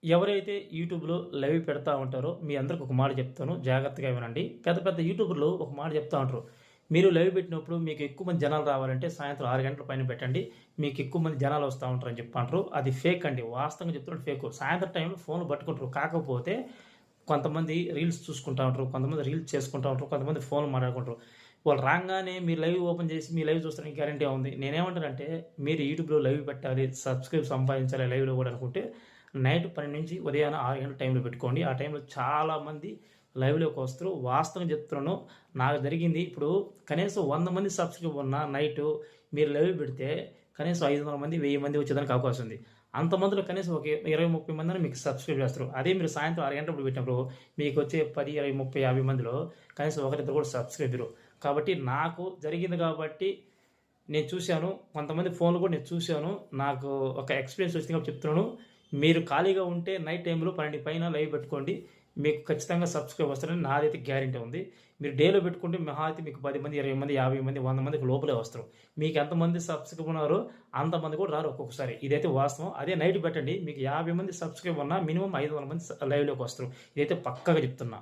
ఎవరైతే యూట్యూబ్‌లో లైవ్ పెడతా ఉంటారో, మీ అందరికి ఒక మాట చెప్తాను. జాగ్రత్తగా వినండి. పెద్ద పెద్ద యూట్యూబర్‌లు ఒక మాట చెప్తా ఉంటారు. మీరు లైవ్ పెట్టినప్పుడు మీకు ఎక్కువ మంది జనాలు రావాలంటే సాయంత్రం 6 గంటల పైన పెట్టండి. మీకు ఎక్కువ మంది జనాలు వస్తా ఉంటారని చెప్పి అంటారు. అది ఫేక్ అండి. వాస్తవంగా చెప్తున్నాను ఫేకు. సాయంత్రం టైంలో ఫోన్‌లు పట్టుకుంటారు. కాకపోతే కొంతమంది రీల్స్ చూసుకుంటా ఉంటారు. కొంతమంది రీల్స్ చేసుకుంటా ఉంటారు. కొంతమంది ఫోన్‌లు మాట్లాడుకుంటారు. వాళ్ళు రాంగానే మీరు లైవ్ ఓపెన్ చేసి మీ లైవ్ చూస్తానికి గ్యారంటీ ఏముంది? నేనేమంటానంటే మీరు యూట్యూబ్‌లో లైవ్ పెట్టాలి, సబ్‌స్క్రైబ్ సంపాదించాలి లైవ్‌లో కూడా అనుకుంటే నైట్ 12 నుంచి ఉదయాన 6 గంటల టైంలో పెట్టుకోండి. ఆ టైంలో చాలామంది లైవ్‌లోకి వస్తారు. వాస్తవంగా చెప్తున్నాను. నాకు జరిగింది ఇప్పుడు కనీసం 100 మంది సబ్‌స్క్రైబ్ ఉన్న నైటు మీరు లైవ్ పెడితే కనీసం 500 మంది, 1000 మంది వచ్చేదానికి అవకాశం ఉంది. అంతమందిలో కనీసం ఒక 20, 30 మందైనా మీకు సబ్‌స్క్రైబ్ చేస్తారు. అదే మీరు సాయంత్రం 6 గంటలప్పుడు పెట్టినప్పుడు మీకొచ్చే 10, 20, 30, 50 మందిలో కనీసం ఒకరిద్దరు కూడా సబ్‌స్క్రైబ్ జేయరు. కాబట్టి నాకు జరిగింది కాబట్టి నేను చూశాను. కొంతమంది ఫోన్‌లు కూడా నేను చూశాను. నాకు ఒక ఎక్స్‌పీరియన్స్ వచ్చింది కాబట్టి చెప్తున్నాను. మీరు ఖాళీగా ఉంటే నైట్ టైమ్‌లో 12 పైన లైవ్ పెట్టుకోండి. మీకు ఖచ్చితంగా సబ్‌స్క్రైబ్ వస్తారని నాదైతే గ్యారంటీ ఉంది. మీరు డేలో పెట్టుకుంటే మహా అయితే మీకు 10 మంది, 20 మంది, 50 మంది, 100 మందికి లోపలే వస్తారు. మీకు ఎంతమంది సబ్‌స్క్రైబ్ ఉన్నారో అంతమంది కూడా రారు ఒక్కొక్కసారి. ఇదైతే వాస్తవం. అదే నైట్ పెట్టండి. మీకు 50 మంది సబ్‌స్క్రైబ్ ఉన్నా మినిమమ్ 500 మంది లైవ్‌లోకి వస్తారు. ఇదైతే పక్కాగా చెప్తున్నా.